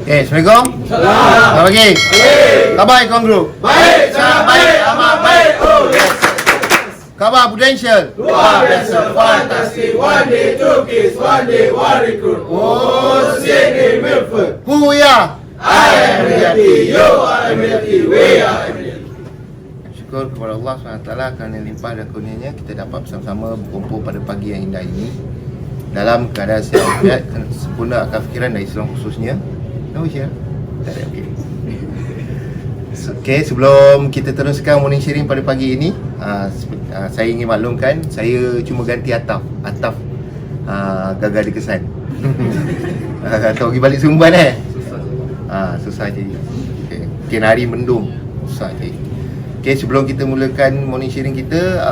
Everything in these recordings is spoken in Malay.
Assalamualaikum. Selamat pagi. Khabar Ikon Group? Baik, sangat baik, amat baik. Oh yes. Khabar Prudential? Luar biasa, fantastic. One day two kids, one day one recruit. Oh, Sydney Milford. Who we are? I am Emiraty, you are Emiraty, we are Emiraty. Syukur kepada Allah SWT kerana limpah dan kurnianya kita dapat bersama-sama berkumpul pada pagi yang indah ini dalam keadaan sihat walafiat, sempurna akal fikiran dan Islam khususnya. No share. Tak ada. Okey, sebelum kita teruskan morning sharing pada pagi ini, saya ingin maklumkan saya cuma ganti atap gagal dikesan. Atau pergi balik Sumban susah je. Okay, hari mendung susah je. Okay, sebelum kita mulakan morning sharing kita,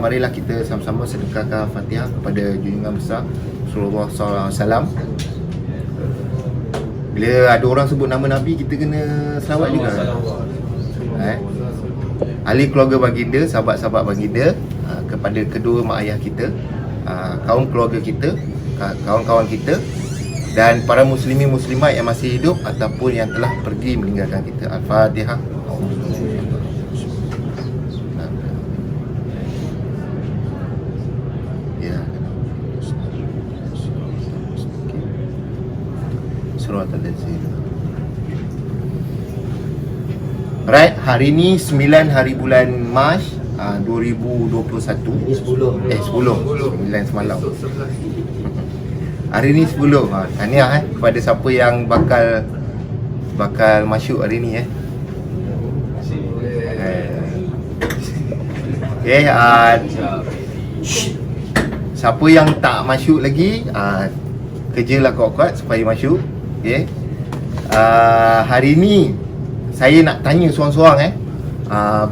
marilah kita sama-sama sedekahkan Fatihah kepada junjungan besar Rasulullah SAW. Bila ada orang sebut nama Nabi, kita kena selawat juga. Ahli keluarga baginda, sahabat-sahabat baginda, kepada kedua mak ayah kita, kaum keluarga kita, kawan-kawan kita, dan para muslimin muslimat yang masih hidup ataupun yang telah pergi meninggalkan kita. Al-Fatihah. Right, hari ni 9 hari bulan Mac 2021. Ini 10. 9 semalam. Hari ni 10. Tahniah kepada siapa yang bakal masuk hari ni Okay, siapa yang tak masuk lagi, kerjalah kuat-kuat supaya masuk. Okay. Hari ni saya nak tanya seorang-seorang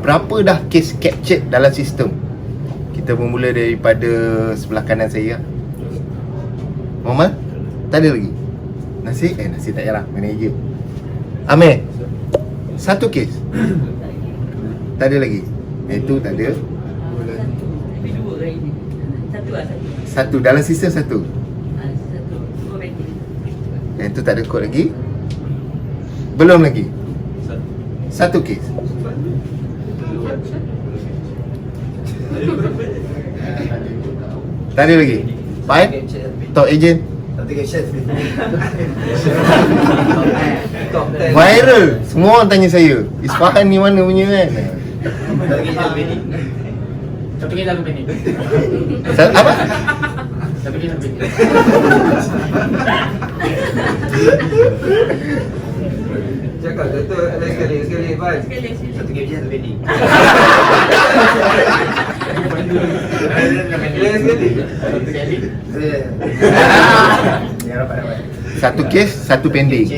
berapa dah kes captured dalam sistem? Kita bermula daripada sebelah kanan saya. Muhammad? Tak ada lagi? Nasib? Nasib tak payah, manager. Amir? Satu kes? Tak ada lagi? Itu tak ada? Satu, dalam sistem satu? Yang tu tak ada kod lagi? Belum lagi? Satu kes? Tak ada lagi? Baik? Top agent? Viral! Semua orang tanya saya, Isfahan ni mana punya kan? Tapi kita lagu pendek. Apa? Tapi kita lagu pendek. Cakap tu sekali Pak. Satu game je lebih ni. Satu kes, satu pending.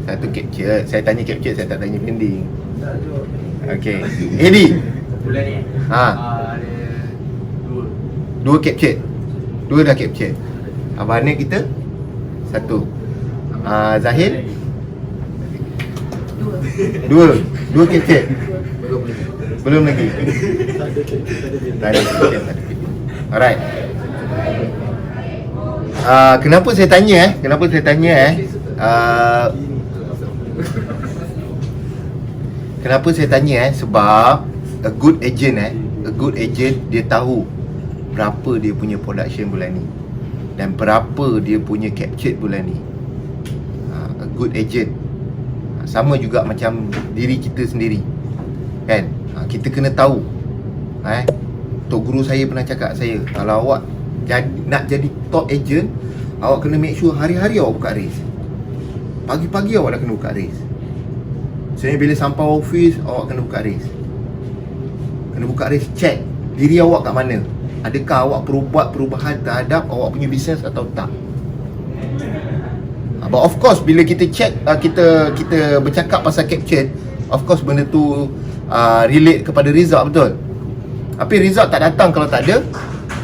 Satu capture. Saya tanya capture, saya tak tanya pending. Okay. Eddie. Bulan ni ada dua capture. Dua dah capture. Abang Hanif kita satu. Zahid Dua capture. Belum lagi. Tak ada capture. Alright. Kenapa saya tanya Kenapa saya tanya sebab a good agent dia tahu berapa dia punya production bulan ni dan berapa dia punya captured bulan ni. A good agent sama juga macam diri kita sendiri kan. Kita kena tahu. Tok guru saya pernah cakap saya, kalau awak nak jadi top agent, awak kena make sure hari-hari awak buka race. Pagi-pagi awak dah kena buka race. Sebenarnya bila sampai office, awak kena buka race. Kena buka race, check diri awak kat mana. Adakah awak buat perubahan terhadap awak punya bisnes atau tak. But of course, bila kita check, kita bercakap pasal capture, of course benda tu relate kepada result, betul. Tapi result tak datang kalau tak ada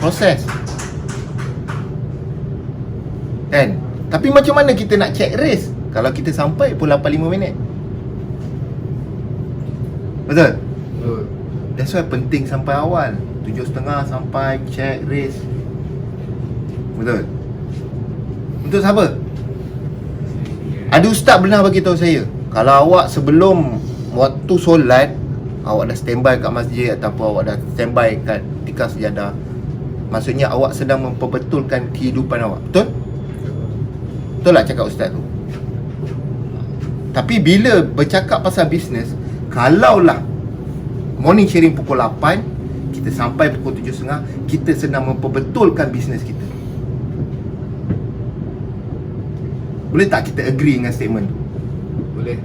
proses kan. Tapi macam mana kita nak check race kalau kita sampai pun 85 minit? Betul? That's why penting sampai awal. 7.30 sampai check race. Betul? Untuk siapa? Ada ustaz pernah bagi tahu saya, kalau awak sebelum waktu solat, awak dah standby kat masjid ataupun awak dah standby kat tikar sejadah, maksudnya awak sedang memperbetulkan kehidupan awak. Betul? Betul tak cakap ustaz tu? Tapi bila bercakap pasal bisnes, kalaulah morning sharing pukul 8, kita sampai pukul 7.30, kita sedang memperbetulkan bisnes kita. Boleh tak kita agree dengan statement tu? Boleh.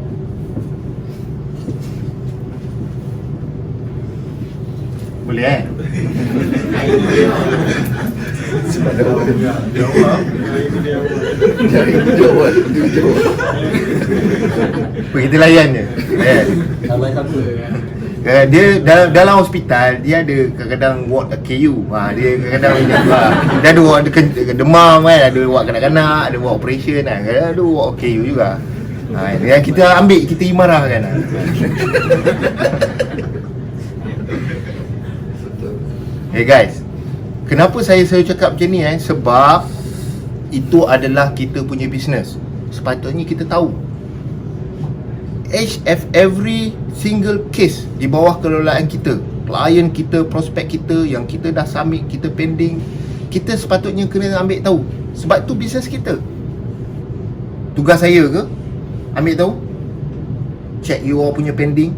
Boleh Sebab dah jawab. Kita layan je. Dia dalam hospital, dia ada kadang-kadang ward KU. Dia kadang-kadang dia ada ward demam kan, ada ward kanak-kanak, ada ward operation kan, kadang ada ward KU juga. Yang kita ambil, kita imarahkan. Hey guys, kenapa saya selalu cakap macam ni sebab itu adalah kita punya bisnes. Sepatutnya kita tahu every single case di bawah kelolaan kita, klien kita, prospek kita yang kita dah submit, kita pending, kita sepatutnya kena ambil tahu. Sebab tu bisnes kita. Tugas saya ke ambil tahu, check you all punya pending?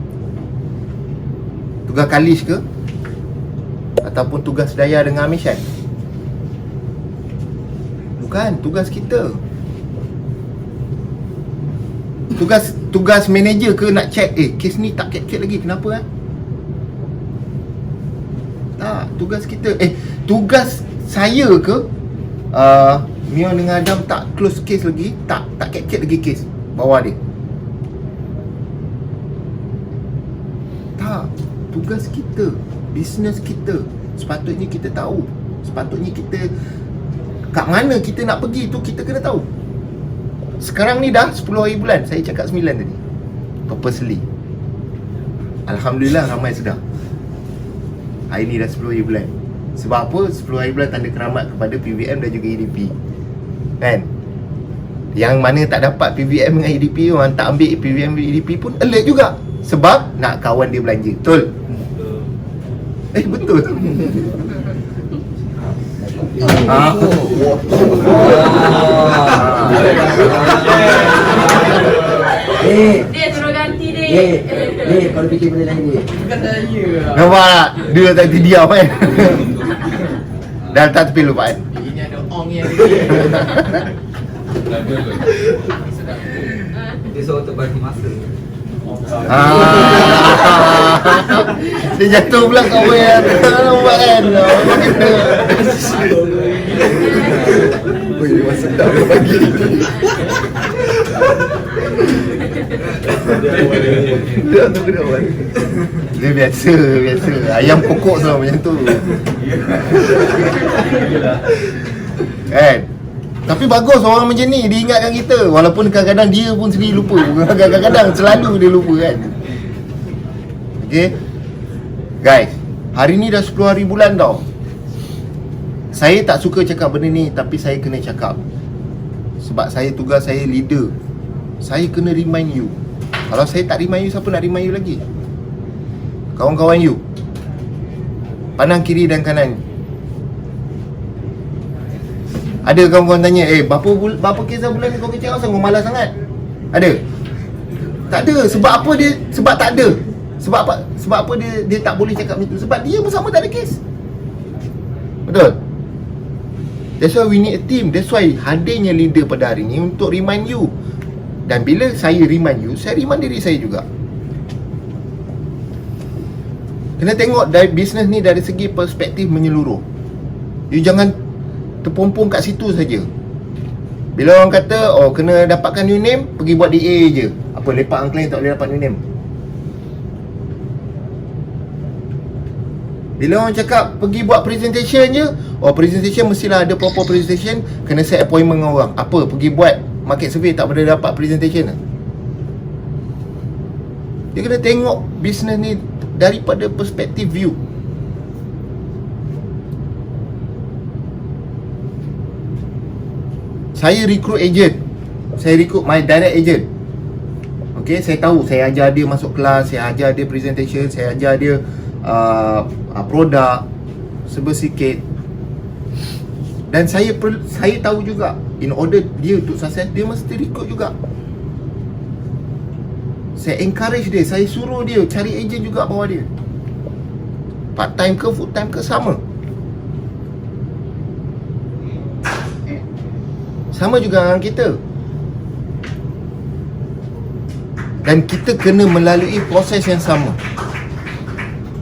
Tugas Khalis ke? Ataupun tugas Daya dengan Amishan? Bukan, tugas kita. Tugas manager ke nak check, kes ni tak capture lagi, kenapa tak, tugas kita. Tugas saya ke Mio dengan Adam tak close case lagi, tak capture lagi case bawah dia? Tak, tugas kita, bisnes kita. Sepatutnya kita tahu. Sepatutnya kita kat mana kita nak pergi tu kita kena tahu. Sekarang ni dah 10 hari bulan, saya cakap 9 tadi. Purposely. Alhamdulillah ramai sedar. Hari ni dah 10 hari bulan. Sebab apa? 10 hari bulan tanda keramat kepada PVM dan juga EDP. Kan? Yang mana tak dapat PVM dengan EDP, orang tak ambil PVM dan EDP pun alert juga. Sebab nak kawan dia belanja. Betul? Betul. Dia suruh ganti dia. Kalau fikir benda lain dia. Bukan saya. Nampak tak? Dia tak diam kan? Dah letak tepi lu Pak. Ini ada ong yang Dia suruh untuk bagi masa. Dia jatuh pula kau yang nampak kan? Wih, memang sedap dia bagi. Dia biasa. Ayam kokok semua macam tu. Kan? Tapi bagus orang macam ni, dia ingatkan kita. Walaupun kadang-kadang dia pun sendiri lupa. Kadang-kadang selalu dia lupa kan. Okay guys, hari ni dah 10 hari bulan tau. Saya tak suka cakap benda ni, tapi saya kena cakap. Sebab tugas saya leader. Saya kena remind you. Kalau saya tak remind you, siapa nak remind you lagi? Kawan-kawan you, pandang kiri dan kanan. Ada kawan-kawan tanya, berapa kisah bulan ni kau kecil asal kau malas sangat? Ada? Tak ada. Sebab apa dia? Sebab tak ada. Sebab apa? Sebab apa dia tak boleh cakap macam tu? Sebab dia pun sama tak ada kes. Betul? That's why we need a team. That's why hadirnya leader pada hari ni untuk remind you. Dan bila saya remind you, saya remind diri saya juga. Kena tengok dari bisnes ni dari segi perspektif menyeluruh. You jangan terpompong kat situ saja. Bila orang kata, kena dapatkan new name, pergi buat DA je. Apa, lepak dengan klien tak boleh dapat new name? Bila orang cakap pergi buat presentation je, presentation mestilah ada proper presentation, kena set appointment dengan orang. Apa, pergi buat market survey tak boleh dapat presentation lah? Dia kena tengok bisnes ni daripada perspektif view. Saya recruit agent, saya recruit my direct agent. Okay, saya tahu, saya ajar dia masuk kelas, saya ajar dia presentation, saya ajar dia produk sebersikit. Dan saya tahu juga, in order dia untuk sukses, dia mesti recruit juga. Saya encourage dia, saya suruh dia cari agent juga bawah dia. Part time ke full time ke sama. Sama juga dengan kita. Dan kita kena melalui proses yang sama.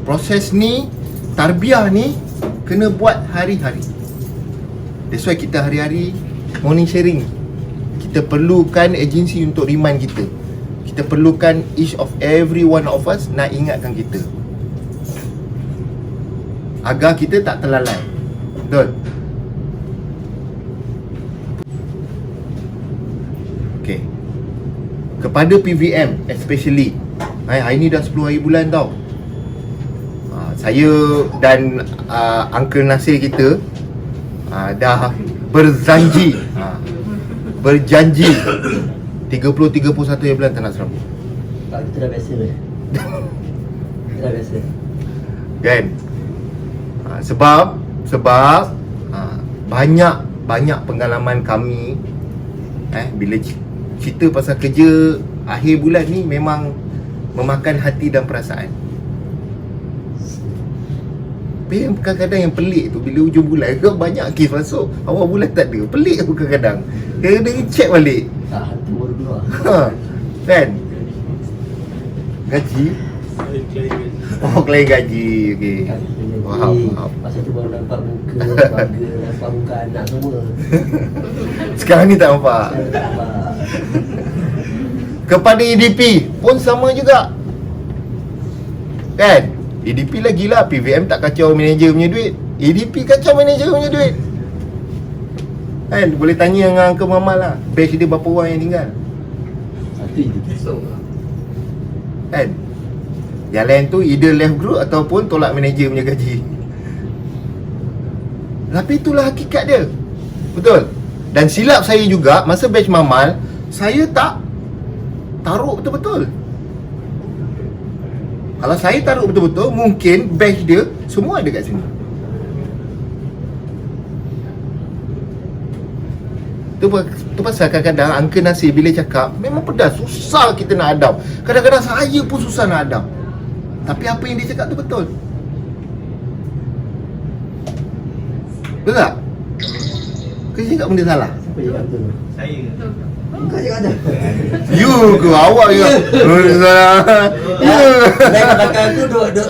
Proses ni, tarbiyah ni kena buat hari-hari. That's why kita hari-hari morning sharing. Kita perlukan agensi untuk remind kita. Kita perlukan each of every one of us nak ingatkan kita, agar kita tak terlalai. Betul? Okay. Kepada PVM especially, hari ni dah 10 hari bulan tau. Saya dan Uncle Nasir kita dah berjanji 30-31 bulan tak nak serabut. Tak, kita dah biasa dah. Kita dah biasa. Kan? Sebab banyak pengalaman kami bila cerita pasal kerja akhir bulan ni memang memakan hati dan perasaan. Tapi kadang-kadang yang pelik tu, bila hujung bulan banyak kes masuk, awal bulan tak ada. Pelik aku kadang-kadang. Dia check balik. Hantu baru keluar. Kan? Gaji? Oh, klien gaji. Okay. Faham. Masa tu baru nampak muka keluarga, nampak muka anak semua. Sekarang ni tak nampak. Saya tak nampak. Kepada EDP pun sama juga. Kan? EDP lagilah, PVM tak kacau manager punya duit, EDP kacau manager punya duit. Kan? Boleh tanya dengan Uncle Mamal lah, batch dia berapa orang yang tinggal. Satu je. Kan? Yang lain tu either left group ataupun tolak manager punya gaji. Tapi itulah hakikat dia. Betul? Dan silap saya juga, masa batch Mamal, saya tak taruh betul-betul. Kalau saya taruh betul-betul, mungkin batch dia semua ada kat sini. Tu pasal kadang-kadang Uncle Nasir bila cakap, memang pedas, susah kita nak hadap. Kadang-kadang saya pun susah nak hadap. Tapi apa yang dia cakap tu betul. Betul tak? Kau cakap benda salah? Siapa yang cakap tu? Saya. Kau cakap tu? You ke? Awak juga. Salah. Naik ke belakang tu duduk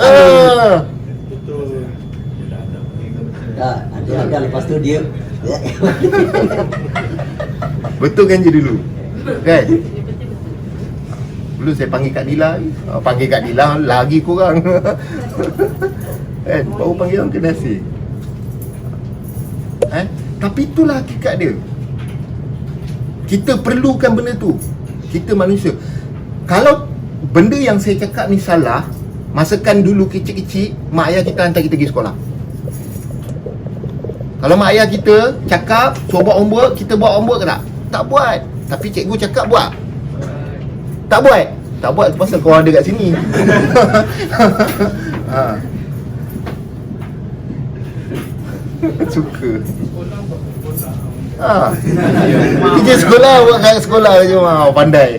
tak, ada lepas tu dia Betul kan je dulu? Kan? Dulu saya panggil Kak Dila, panggil Kak Dila lagi kurang. Kan? Baru panggil orang kena nasi. Tapi itulah hakikat dia. Kita perlukan benda tu. Kita manusia. Kalau benda yang saya cakap ni salah, masakan dulu kecil-kecil mak ayah kita hantar kita pergi sekolah. Kalau mak ayah kita cakap suruh buat homework, kita buat homework ke tak? Tak buat. Tapi cikgu cakap buat. Tak buat. Tak buat pasal kau ada kat sini. Suka. Kerja sekolah, buat kat sekolah je. Pandai.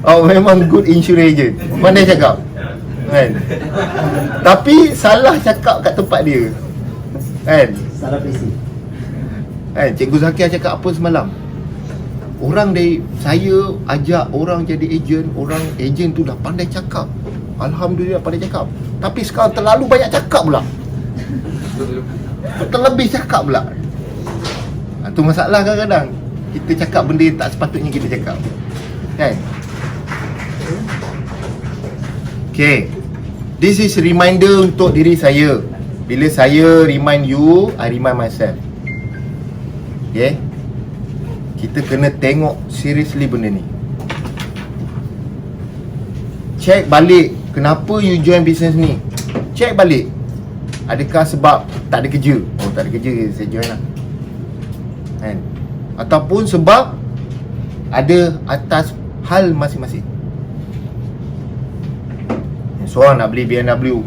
Memang good insurance agent. Pandai cakap. Kan? Tapi salah cakap kat tempat dia. Kan? salah presi. Cikgu Zakia cakap apa semalam? Orang dari saya ajak orang jadi ejen, orang ejen tu dah pandai cakap. Alhamdulillah pandai cakap. Tapi sekarang terlalu banyak cakap pula. Terlebih cakap pula. Tu masalah kadang-kadang. Kita cakap benda yang tak sepatutnya kita cakap. Kan? Okay. This is reminder untuk diri saya. Bila saya remind you, I remind myself. Okay? Kita kena tengok seriously benda ni. Check balik kenapa you join business ni. Check balik. Adakah sebab tak ada kerja? Oh, tak ada kerja, saya join lah. Kan? ataupun sebab ada atas hal masing-masing. Seorang nak beli BMW,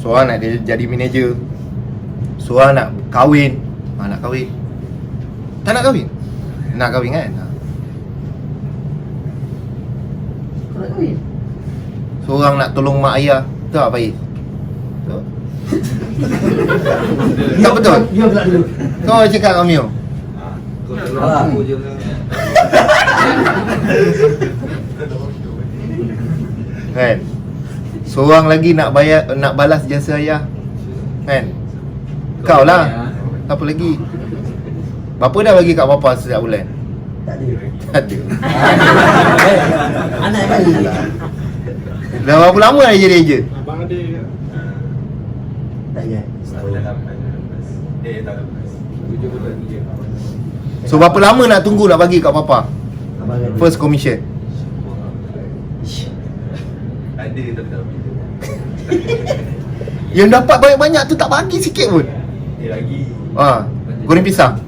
seorang nak jadi manager, seorang nak kahwin. Nak kahwin, tak nak kahwin? Nak kahwin kan? Kau nak kahwin? Seorang nak tolong mak ayah. Betul tak Faiz? Betul? Tak betul? Dia pula dulu. Kau cakap kau Mio. Kau tolong aku je lah. Kan? Seorang lagi nak balas jasa ayah. Kan? Kau lah. Apa lagi? Berapa dah bagi kat bapa setiap bulan? Tak ada. Tak ada. Anak yang bagi. Dah berapa lama dah jadi ejen? Abang ada ke? Tak ingat. So berapa lama nak tunggu nak bagi kat papa? Abang ada. First commission. Ish. Ada tapi tak bagi. Yang dapat banyak-banyak tu tak bagi sikit pun. Lagi. Goreng pisang.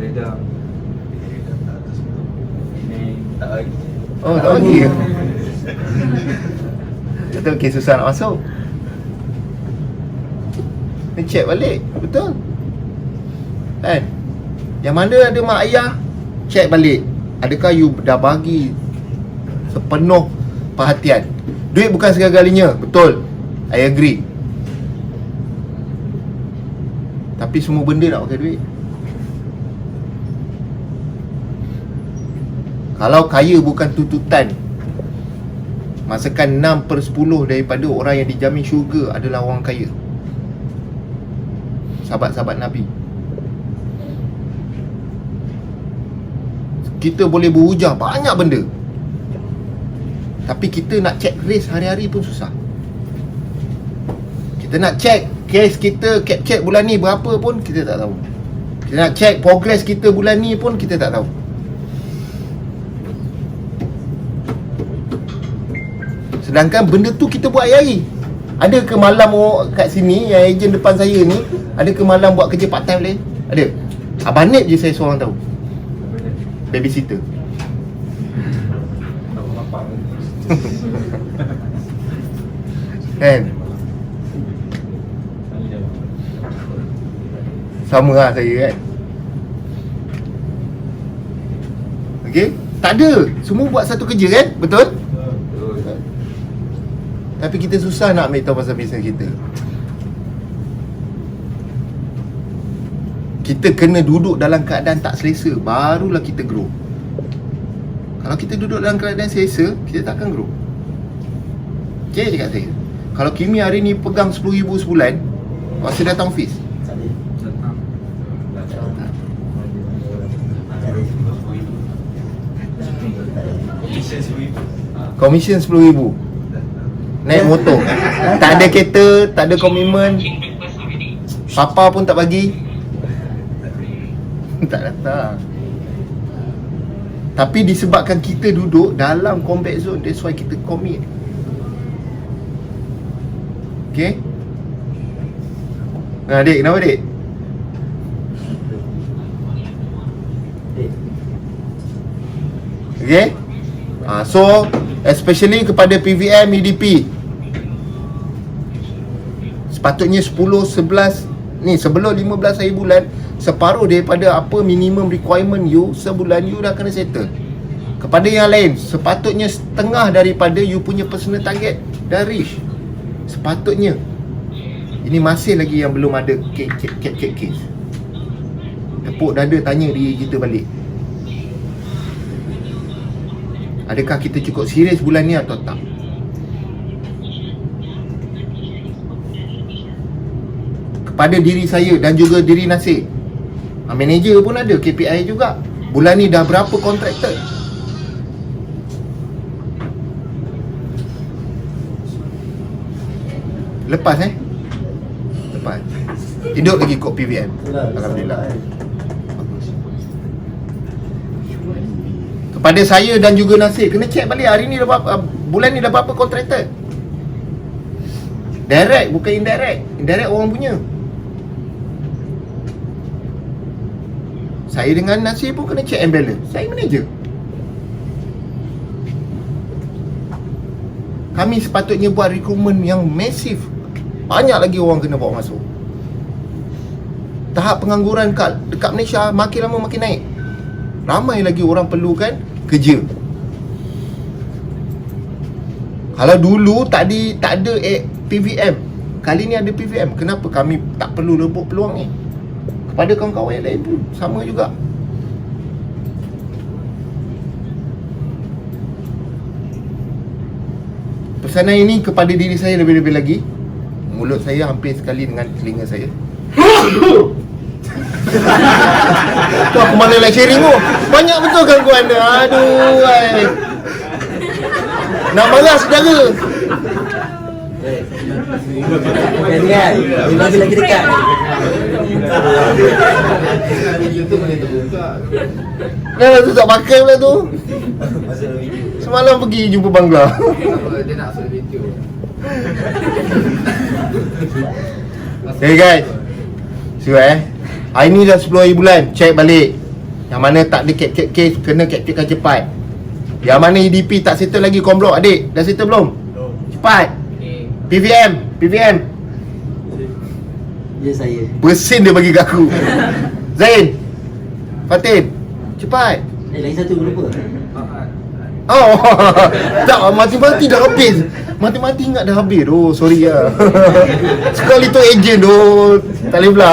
Redang. Tak bagi. Oh, tak bagi ke? Betul, kes susah nak masuk. Ni check balik. Betul. Kan? Yang mana ada mak ayah, check balik. Adakah you dah bagi sepenuh perhatian? Duit bukan segala-galanya. Betul, I agree. Tapi semua benda nak pakai duit. Kalau kaya bukan tuntutan, masakan 6/10 daripada orang yang dijamin syurga adalah orang kaya. Sahabat-sahabat Nabi. Kita boleh berhujah banyak benda, tapi kita nak check race hari-hari pun susah. Kita nak check kes kita capture bulan ni berapa pun kita tak tahu. Kita nak check progress kita bulan ni pun kita tak tahu. Sedangkan benda tu kita buat hari-hari. Ada ke malam kat sini, yang ejen depan saya ni, ada ke malam buat kerja part time lain? Ada. Abang Nip je saya seorang tahu. Babysitter. Kan? Sama lah saya kan. Okay? Tak ada. Semua buat satu kerja kan? Betul? Tapi kita susah nak ambil tahu pasal bisnes kita. Kita kena duduk dalam keadaan tak selesa, barulah kita grow. Kalau kita duduk dalam keadaan selesa, kita takkan grow. Okay, cakap saya. Kalau Kimi hari ni pegang 10,000 sebulan, masa datang office, Tak ada. komisen 10,000. Naik motor, tak ada kereta, tak ada komitmen. Papa pun tak bagi. Tak datang. Tapi disebabkan kita duduk dalam combat zone, that's why kita commit. Okay? Adik, kenapa adik? Okay? So, especially kepada PVM, EDP, sepatutnya 10, 11 ni sebelum 15 hari bulan, separuh daripada apa minimum requirement you sebulan, you dah kena settle. Kepada yang lain, sepatutnya setengah daripada you punya personal target dah reach. Sepatutnya. Ini masih lagi yang belum ada capture case. Tepuk dada tanya diri kita balik, adakah kita cukup serius bulan ni atau tak? Kepada diri saya dan juga diri Nasir, manager pun ada KPI juga. Bulan ni dah berapa contracted? Lepas Lepas. Hidup lagi kod PVM. Alhamdulillah. Kepada saya dan juga Nasir, kena check balik hari ni dah berapa, bulan ni dah berapa contracted. Direct bukan indirect. Indirect orang punya. Saya dengan Nasir pun kena check and balance. Saya manager. Kami sepatutnya buat rekrutmen yang masif. Banyak lagi orang kena bawa masuk. Tahap pengangguran dekat Malaysia makin lama makin naik. Ramai lagi orang perlukan kerja. Kalau dulu tak ada PVM, kali ni ada PVM. Kenapa kami tak perlu rebut peluang ni? Kepada kawan-kawan yang lain pun sama juga. Pesanan ini kepada diri saya lebih-lebih lagi. Mulut saya hampir sekali dengan telinga saya. Tu aku mana lecturing tu. Banyak betul gangguan dia. Aduh, ai. Nak marah saudara. Kan kan? Dia lagi dekat. Dah tu tak pakai pula tu. Semalam pergi jumpa Bangla. Dia nak masuk video. Okay guys, so hari ni dah 10 hari bulan. Check balik. Yang mana tak ada capture case, kena capturekan cepat. Yang mana EDP tak settle lagi, komblok adik. Dah settle belum? Cepat. PVM. Ya saya. Bersin dia bagi kat aku. Zain, Fatin, cepat. Lagi satu lupa. Oh, tak, mati-mati dah habis. Mati-mati ingat dah habis. Oh, sorry lah. Sekali tu ejen tu. Tak boleh pula.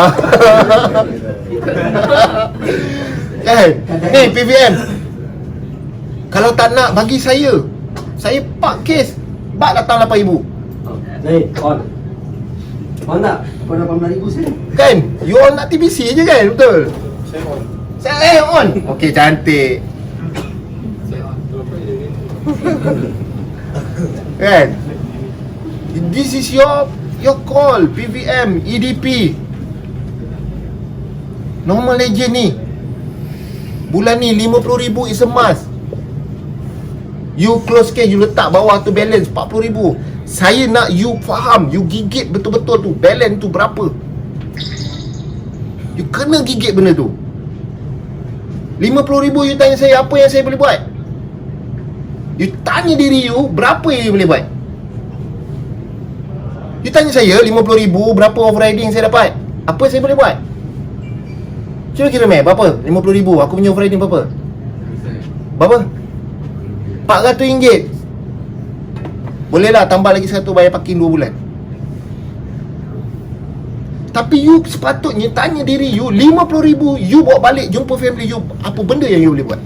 Ni PVM. Kalau tak nak bagi saya pak kes. Bak datang 8,000. Zain, on. On tak? Kau 18,000 saya. Kan? You all nak TBC je kan? Betul? Saya on. Okey, cantik. Kan? This is your call. PVM, EDP. Normal legend ni. Bulan ni 50,000 is a must. You close case, you letak bawah tu balance 40,000. Saya nak you faham, you gigit betul-betul tu balance tu berapa. You kena gigit benda tu. 50,000 you tanya saya apa yang saya boleh buat. You tanya diri you berapa yang you boleh buat. You tanya saya 50,000 berapa overriding saya dapat. Apa saya boleh buat? Cuba kira berapa? 50,000 aku punya overriding berapa? Berapa? RM400. Bolehlah tambah lagi 100 bayar parking 2 bulan. Tapi you sepatutnya tanya diri you 50,000 you bawa balik jumpa family you, apa benda yang you boleh buat?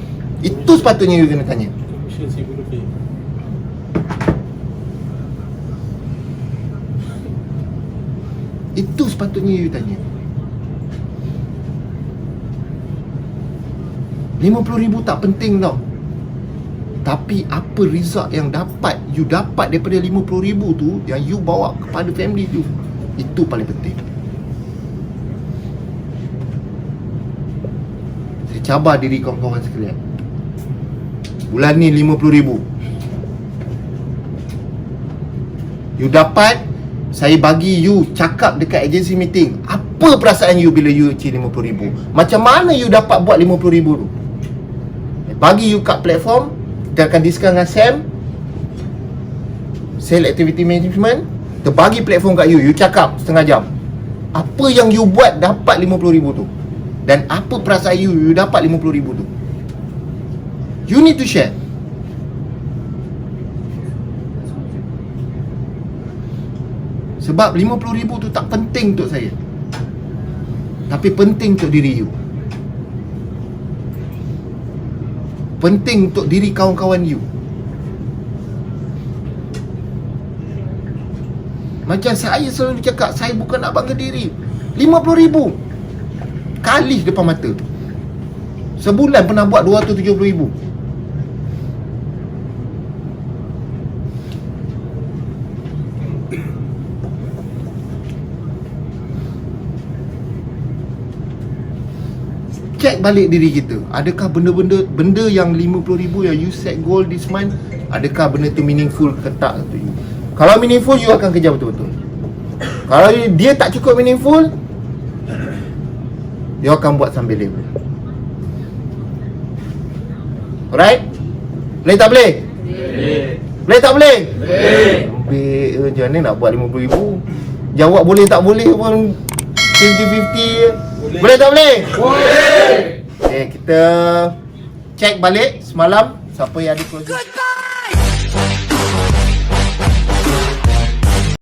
Itu sepatutnya you kena tanya. Itu sepatutnya you tanya. 50,000 tak penting tau. Tapi apa result yang you dapat daripada 50,000 tu, yang you bawa kepada family you, itu paling penting. Saya cabar diri kawan-kawan sekalian. Bulan ni 50,000 you dapat. Saya bagi you cakap dekat agency meeting, apa perasaan you bila you achieve 50,000. Macam mana you dapat buat 50,000 tu. Bagi you kat platform. Kita akan discuss dengan Sam, Sale Activity Management. Terbagi platform kat you cakap setengah jam apa yang you buat dapat 50,000 tu, dan apa perasaan you dapat 50,000 tu. You need to share. Sebab 50,000 tu tak penting untuk saya, tapi penting untuk diri you. Penting untuk diri kawan-kawan you. Macam saya selalu cakap, saya bukan nak bangga diri. 50,000 kali depan mata. Sebulan pernah buat 270,000. Check balik diri kita. Adakah benda yang 50,000 yang you set goal this month, adakah benda tu meaningful ke tak untuk you? Kalau meaningful, you akan kejar betul-betul. Kalau dia tak cukup meaningful, dia akan buat sambil level. Alright? Boleh tak boleh? Boleh tak boleh? Boleh. Ambil macam mana nak buat RM50,000? Jawab boleh tak boleh pun 50-50. Boleh tak boleh? Boleh. Okay, kita check balik semalam siapa yang ada closing.